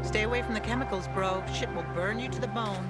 Stay away from the chemicals, bro. Shit will burn you to the bone.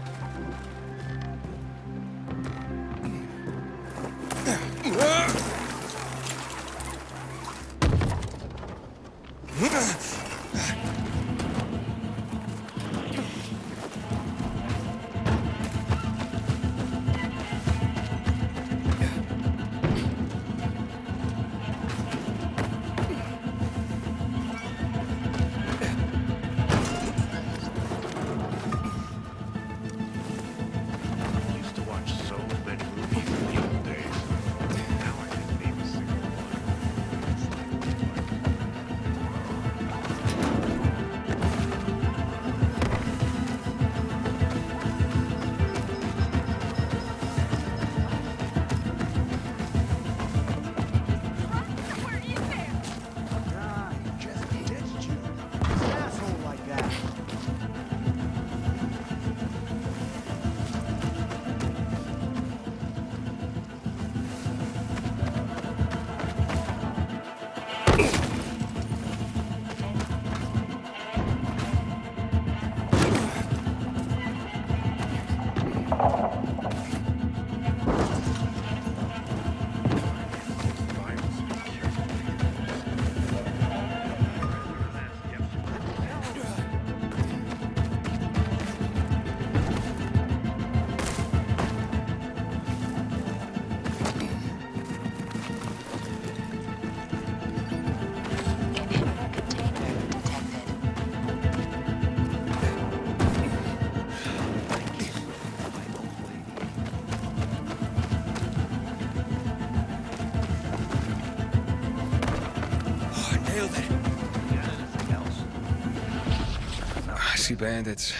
See bandits.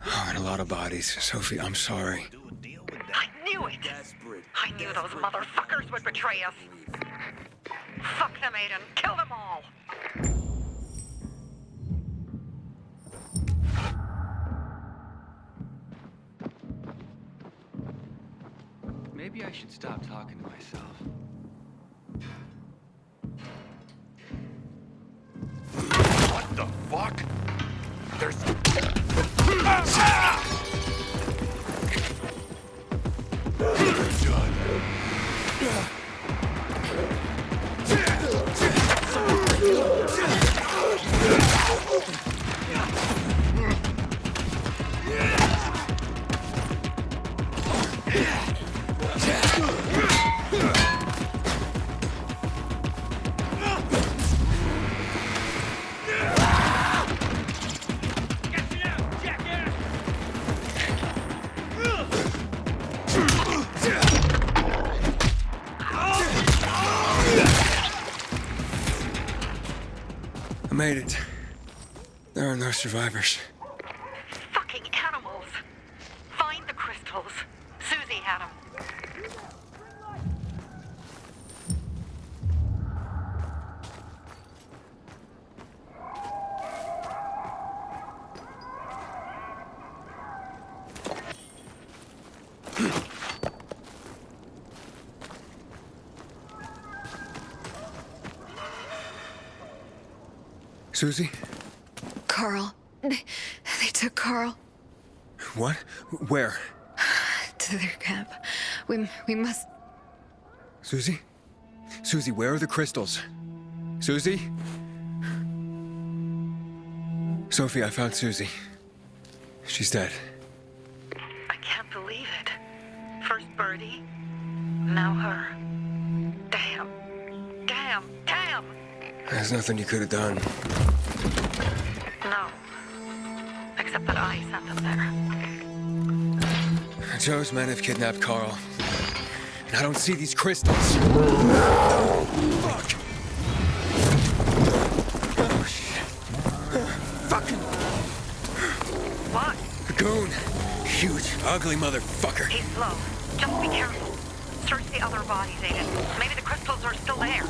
Oh, and a lot of bodies. Sophie, I'm sorry. I knew it! I knew those motherfuckers would betray us. Fuck them, Aiden. Kill them all! Maybe I should stop talking to myself. What the fuck? There's... I made it. There are no survivors. Fucking animals! Find the crystals. Susie had them. Susie? Carl. They took Carl What? Where? to their camp. We must... Susie? Susie, where are the crystals? Susie? Sophie, I found Susie. She's dead. I can't believe it. First Birdie, now her. Damn. Damn. Damn! There's nothing you could have done. No. Except that I sent them there. Joe's men have kidnapped Carl. And I don't see these crystals. Fuck! Oh, shit. Fucking... What? A goon. Huge, ugly motherfucker. He's slow. Just be careful. Search the other bodies, Aiden. Maybe the crystals are still there.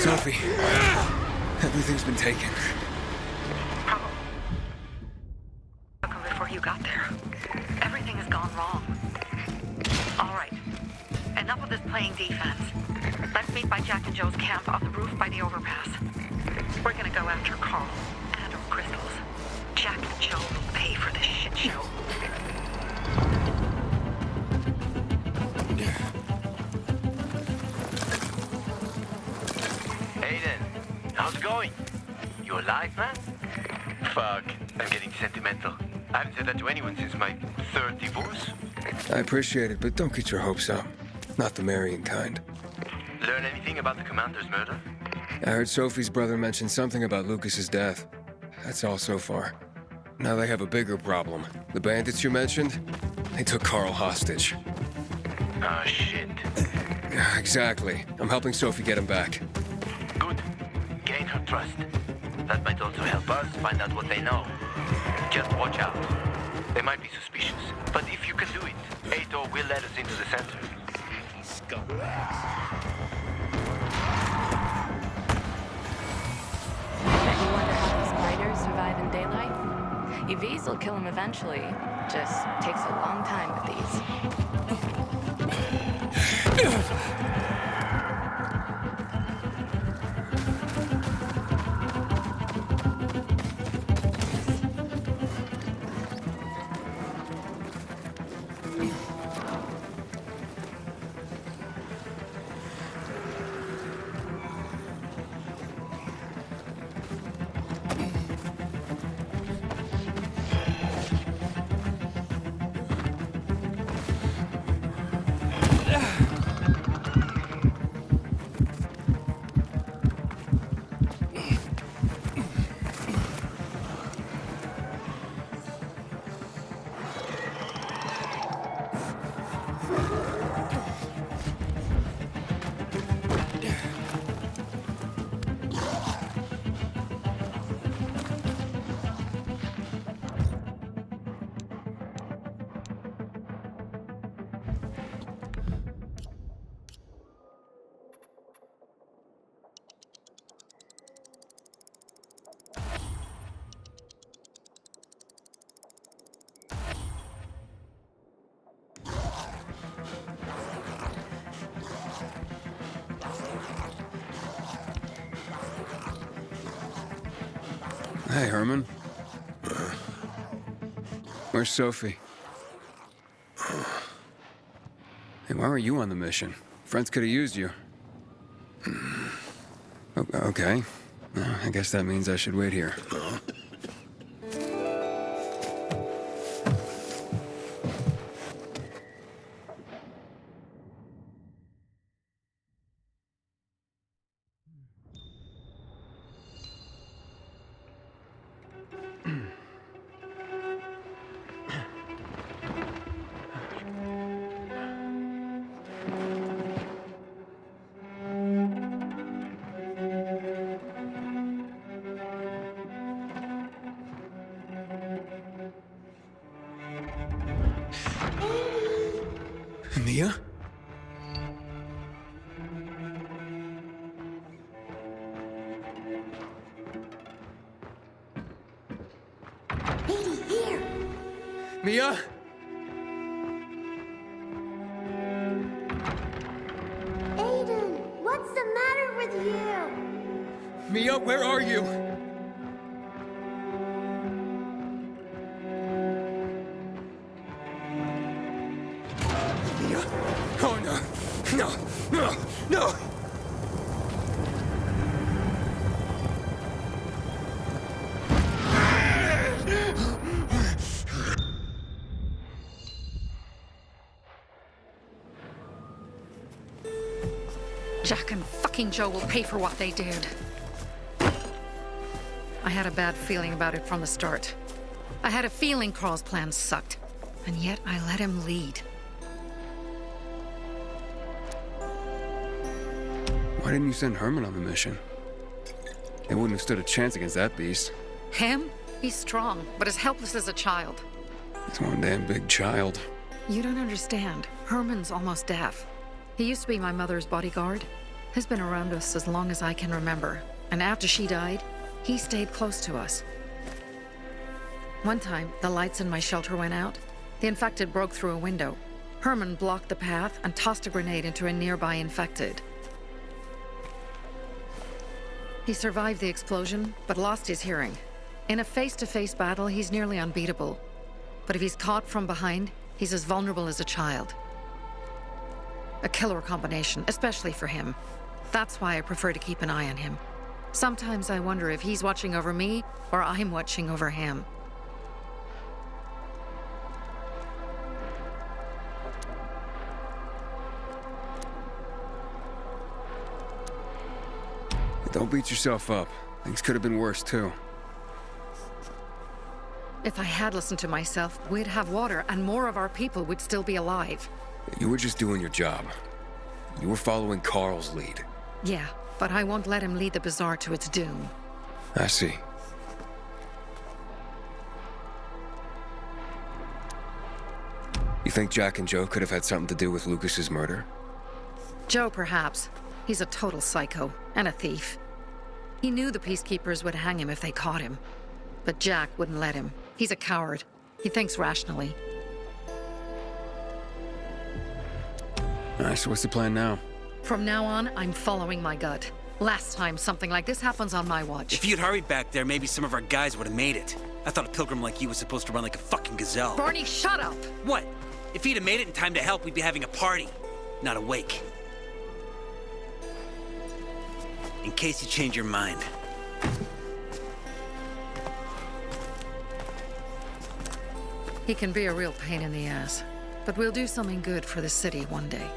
Sophie, everything's been taken. Took him before you got there. Everything has gone wrong. All right. Enough of this playing defense. Let's meet by Jack and Joe's camp on the roof by the overpass. We're gonna go after Carl and our crystals. Jack and Joe will pay for this shit show. Aiden, how's it going? You alive, man? Fuck, I'm getting sentimental. I haven't said that to anyone since my third divorce. I appreciate it, but don't get your hopes up. Not the marrying kind. Learn anything about the commander's murder? I heard Sophie's brother mention something about Lucas's death. That's all so far. Now they have a bigger problem. The bandits you mentioned, they took Carl hostage. Ah, shit. Exactly. I'm helping Sophie get him back. Good. Gain her trust. That might also help us find out what they know. Just watch out. They might be suspicious. But if you can do it, Ato will let us into the center. Scumbags. You wonder how these spiders survive in daylight? EVs will kill them eventually. Just takes a long time with these. Hey, Herman. Where's Sophie? Hey, why were you on the mission? Friends could have used you. Okay. I guess that means I should wait here. Mia? Here. Mia? Aiden, what's the matter with you? Mia, where are you? Mia? Oh, no. No. No. No. Jack and fucking Joe will pay for what they did. I had a bad feeling about it from the start. I had a feeling Carl's plan sucked, and yet I let him lead. Why didn't you send Herman on the mission? They wouldn't have stood a chance against that beast. Him? He's strong, but as helpless as a child. He's one damn big child. You don't understand. Herman's almost deaf. He used to be my mother's bodyguard. He's been around us as long as I can remember. And after she died, he stayed close to us. One time, the lights in my shelter went out. The infected broke through a window. Herman blocked the path and tossed a grenade into a nearby infected. He survived the explosion, but lost his hearing. In a face-to-face battle, he's nearly unbeatable. But if he's caught from behind, he's as vulnerable as a child. A killer combination, especially for him. That's why I prefer to keep an eye on him. Sometimes I wonder if he's watching over me, or I'm watching over him. Don't beat yourself up. Things could have been worse, too. If I had listened to myself, we'd have water and more of our people would still be alive. You were just doing your job. You were following Carl's lead. Yeah, but I won't let him lead the Bazaar to its doom. I see. You think Jack and Joe could have had something to do with Lucas's murder? Joe, perhaps. He's a total psycho and a thief. He knew the Peacekeepers would hang him if they caught him. But Jack wouldn't let him. He's a coward. He thinks rationally. Nice. What's the plan now? From now on, I'm following my gut. Last time something like this happens on my watch. If you'd hurried back there, maybe some of our guys would have made it. I thought a pilgrim like you was supposed to run like a fucking gazelle. Barney, shut up! What? If he'd have made it in time to help, we'd be having a party, not a wake. In case you change your mind. He can be a real pain in the ass. But we'll do something good for the city one day.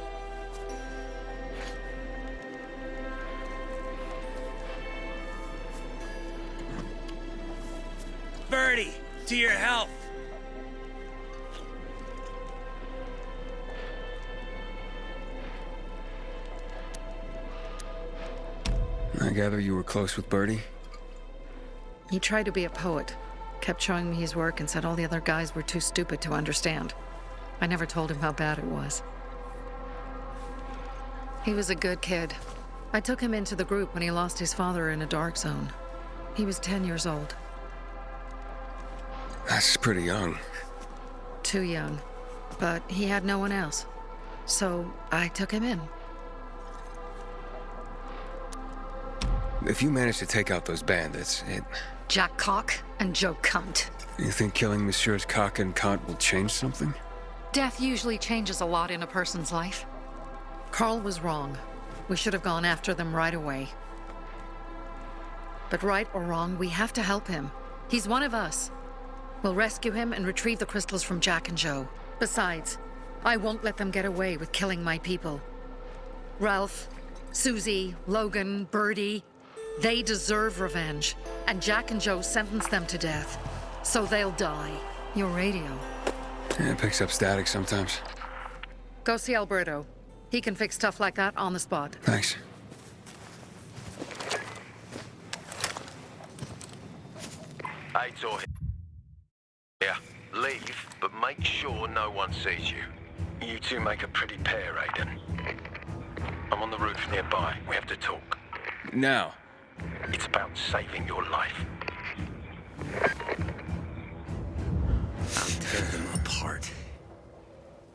Birdie, to your health! I gather you were close with Birdie? He tried to be a poet. Kept showing me his work and said all the other guys were too stupid to understand. I never told him how bad it was. He was a good kid. I took him into the group when he lost his father in a dark zone. He was 10 years old. That's pretty young. Too young. But he had no one else. So I took him in. If you manage to take out those bandits, Jack Cock and Joe Cunt. You think killing Messieurs Cock and Cunt will change something? Death usually changes a lot in a person's life. Carl was wrong. We should have gone after them right away. But right or wrong, we have to help him. He's one of us. We'll rescue him and retrieve the crystals from Jack and Joe. Besides, I won't let them get away with killing my people. Ralph, Susie, Logan, Birdie, they deserve revenge. And Jack and Joe sentenced them to death. So they'll die. Your radio. Yeah, it picks up static sometimes. Go see Alberto. He can fix stuff like that on the spot. Thanks. Aids or yeah, leave, but make sure no one sees you. You two make a pretty pair, Aiden. I'm on the roof nearby. We have to talk. Now. It's about saving your life. I'll tear them apart.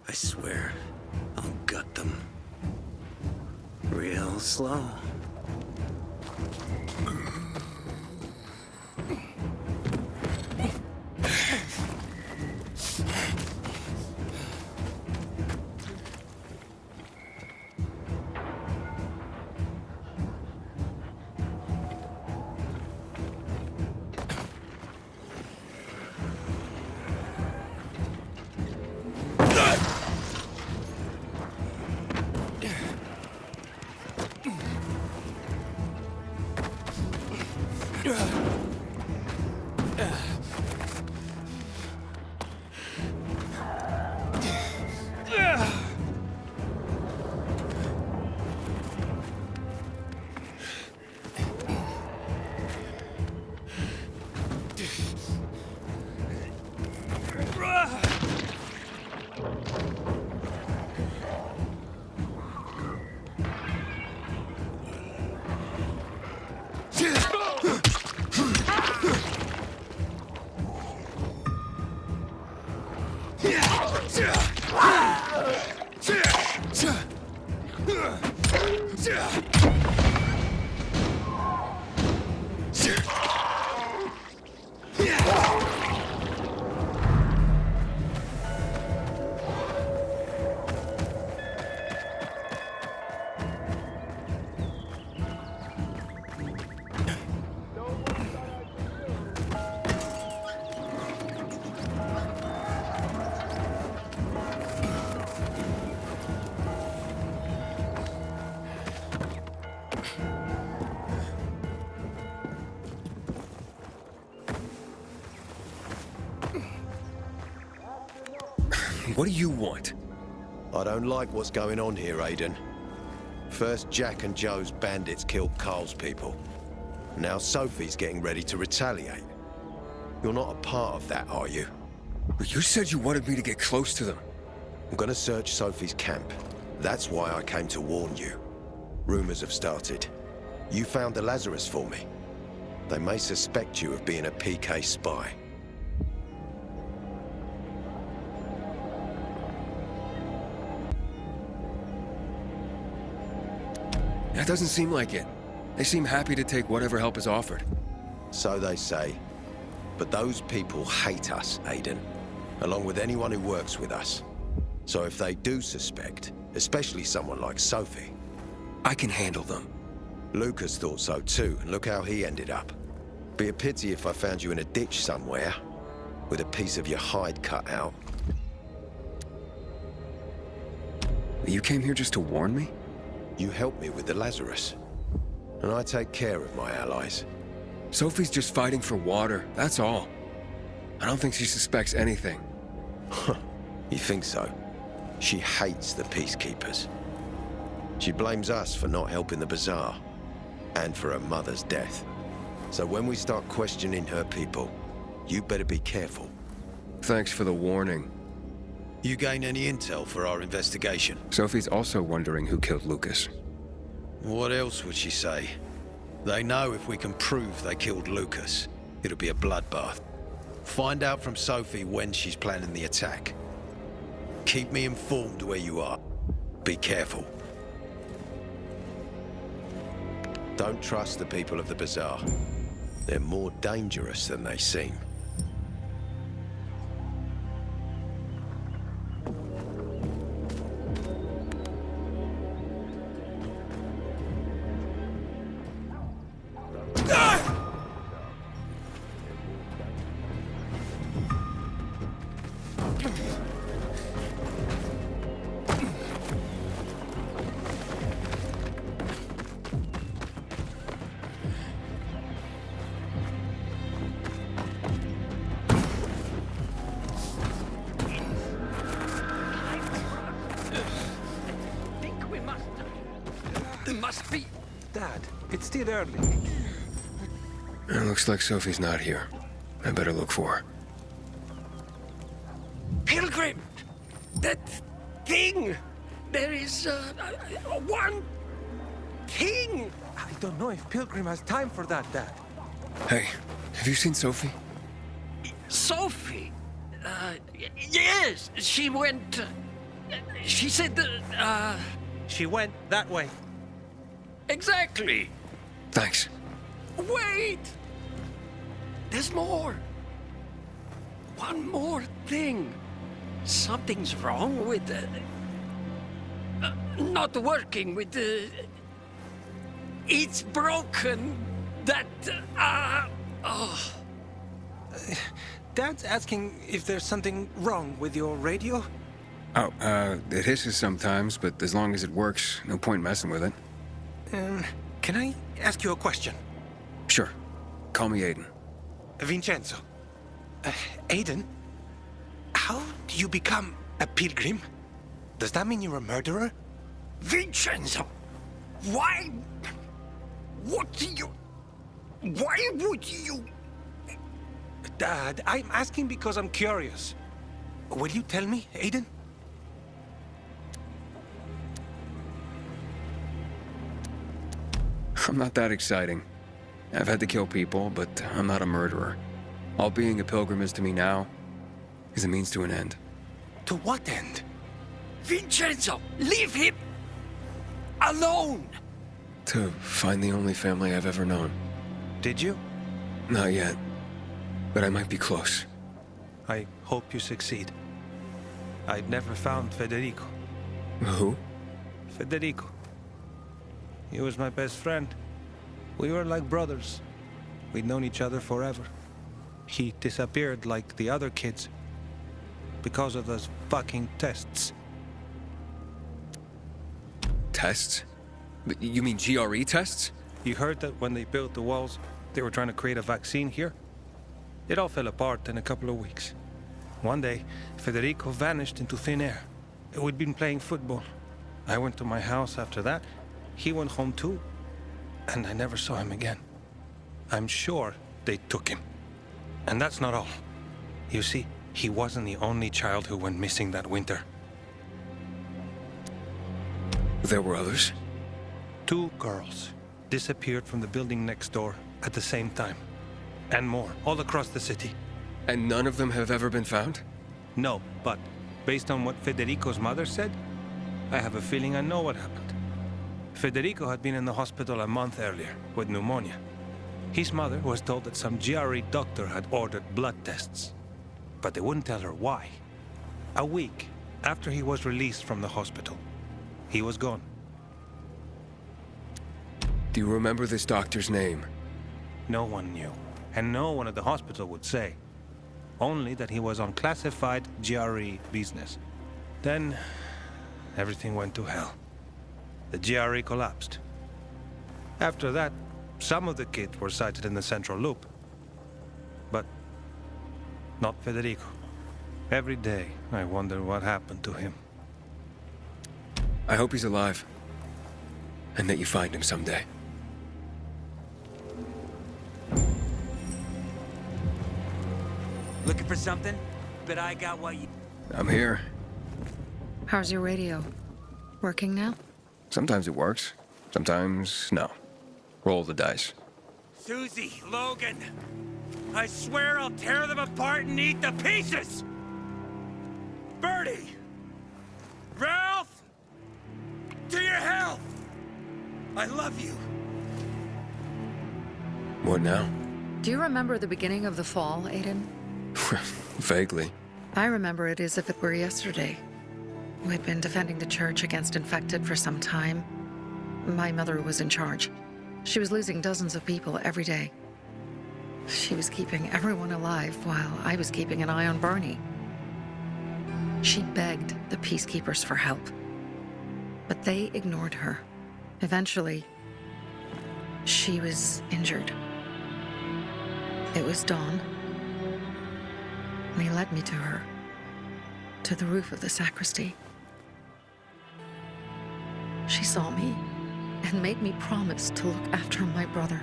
I swear, I'll gut them. Real slow. What do you want? I don't like what's going on here, Aiden. First, Jack and Joe's bandits killed Carl's people. Now Sophie's getting ready to retaliate. You're not a part of that, are you? You said you wanted me to get close to them. I'm gonna search Sophie's camp. That's why I came to warn you. Rumors have started. You found the Lazarus for me. They may suspect you of being a PK spy. That doesn't seem like it. They seem happy to take whatever help is offered. So they say. But those people hate us, Aiden. Along with anyone who works with us. So if they do suspect, especially someone like Sophie... I can handle them. Lucas thought so too, and look how he ended up. Be a pity if I found you in a ditch somewhere, with a piece of your hide cut out. You came here just to warn me? You helped me with the Lazarus. And I take care of my allies. Sophie's just fighting for water, that's all. I don't think she suspects anything. You think so? She hates the Peacekeepers. She blames us for not helping the Bazaar, and for her mother's death. So when we start questioning her people, you better be careful. Thanks for the warning. You gain any intel for our investigation? Sophie's also wondering who killed Lucas. What else would she say? They know if we can prove they killed Lucas, it'll be a bloodbath. Find out from Sophie when she's planning the attack. Keep me informed where you are. Be careful. Don't trust the people of the Bazaar. They're more dangerous than they seem. Still early. It looks like Sophie's not here. I better look for her. Pilgrim! That thing! There is one thing! I don't know if Pilgrim has time for that, Dad. Hey, have you seen Sophie? Sophie? Yes, she went... she said she went that way. Exactly! Thanks. Wait! There's more. One more thing. Something's wrong with not working with it's broken. That Dad's asking if there's something wrong with your radio? Oh, it hisses sometimes, but as long as it works, no point messing with it. Can I ask you a question? Sure. call me Aiden. Vincenzo. Aiden? How do you become a pilgrim? Does that mean you're a murderer? Vincenzo! Why? What do you... Why would you... Dad, I'm asking because I'm curious. Will you tell me, Aiden? I'm not that exciting. I've had to kill people, but I'm not a murderer. All being a pilgrim is to me now is a means to an end. To what end? Vincenzo, leave him alone! To find the only family I've ever known. Did you? Not yet, but I might be close. I hope you succeed. I'd never found Federico. Who? Federico. He was my best friend. We were like brothers. We'd known each other forever. He disappeared like the other kids because of those fucking tests. Tests? You mean GRE tests? You heard that when they built the walls, they were trying to create a vaccine here? It all fell apart in a couple of weeks. One day, Federico vanished into thin air. We'd been playing football. I went to my house after that. He went home too. And I never saw him again. I'm sure they took him. And that's not all. You see, he wasn't the only child who went missing that winter. There were others? 2 girls disappeared from the building next door at the same time. And more, all across the city. And none of them have ever been found? No, but based on what Federico's mother said, I have a feeling I know what happened. Federico had been in the hospital a month earlier with pneumonia. His mother was told that some GRE doctor had ordered blood tests, but they wouldn't tell her why. A week after he was released from the hospital, he was gone. Do you remember this doctor's name? No one knew, and no one at the hospital would say. Only that he was on classified GRE business. Then, everything went to hell. The GRE collapsed. After that, some of the kids were sighted in the central loop. But not Federico. Every day, I wonder what happened to him. I hope he's alive. And that you find him someday. Looking for something? Bet I got what you... I'm here. How's your radio? Working now? Sometimes it works. Sometimes, no. Roll the dice. Susie, Logan, I swear I'll tear them apart and eat the pieces! Bertie! Ralph! To your health! I love you. What now? Do you remember the beginning of the fall, Aiden? Vaguely. I remember it as if it were yesterday. We'd been defending the church against infected for some time. My mother was in charge. She was losing dozens of people every day. She was keeping everyone alive while I was keeping an eye on Bernie. She begged the peacekeepers for help, but they ignored her. Eventually, she was injured. It was dawn. And he led me to her, to the roof of the sacristy. She saw me and made me promise to look after my brother.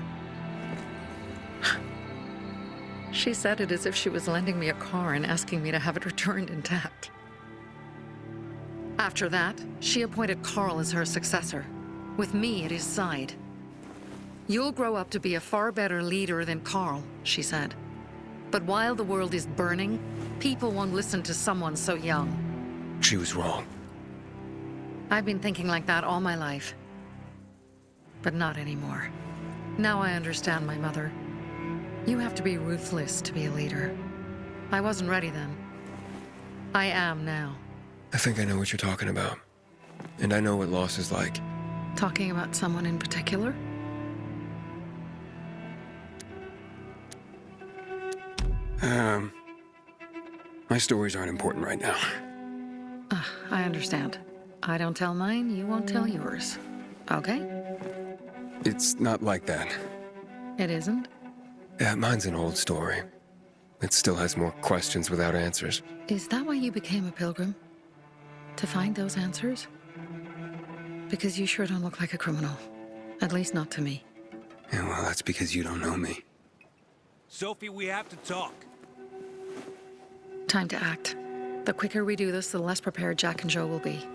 She said it as if she was lending me a car and asking me to have it returned intact. After that, she appointed Carl as her successor, with me at his side. You'll grow up to be a far better leader than Carl, she said. But while the world is burning, people won't listen to someone so young. She was wrong. I've been thinking like that all my life. But not anymore. Now I understand my mother. You have to be ruthless to be a leader. I wasn't ready then. I am now. I think I know what you're talking about. And I know what loss is like. Talking about someone in particular? My stories aren't important right now. I understand. I don't tell mine, you won't tell yours. Okay? It's not like that. It isn't? Yeah, mine's an old story. It still has more questions without answers. Is that why you became a pilgrim? To find those answers? Because you sure don't look like a criminal. At least not to me. Yeah, well, that's because you don't know me. Sophie, we have to talk. Time to act. The quicker we do this, the less prepared Jack and Joe will be.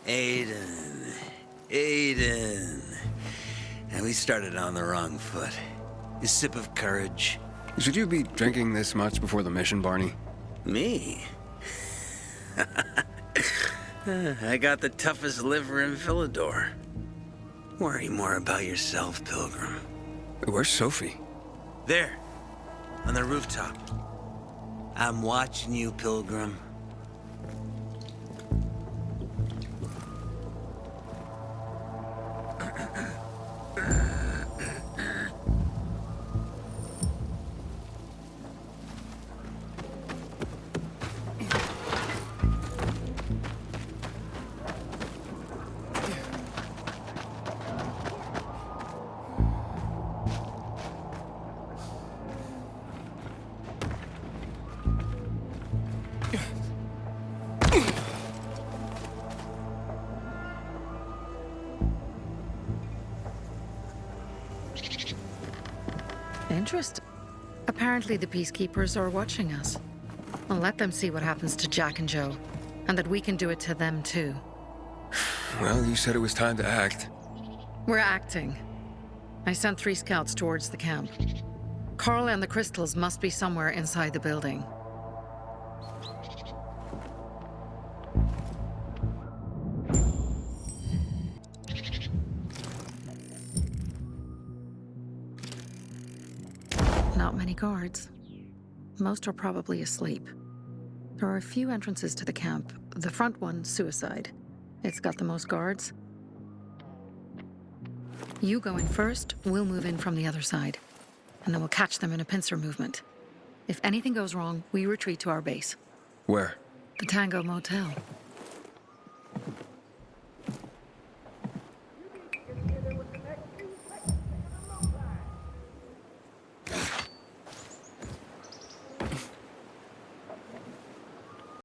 Aiden. And we started on the wrong foot. A sip of courage. Should you be drinking this much before the mission, Barney? Me? I got the toughest liver in Philidor. Worry more about yourself, Pilgrim. Where's Sophie? There, on the rooftop. I'm watching you, Pilgrim. Interesting. Apparently the Peacekeepers are watching us. I'll let them see what happens to Jack and Joe, and that we can do it to them too. Well, you said it was time to act. We're acting. I sent 3 scouts towards the camp. Carl and the crystals must be somewhere inside the building. Not many guards. Most are probably asleep. There are a few entrances to the camp. The front one, suicide. It's got the most guards. You go in first, we'll move in from the other side. And then we'll catch them in a pincer movement. If anything goes wrong, we retreat to our base. Where? The Tango Motel.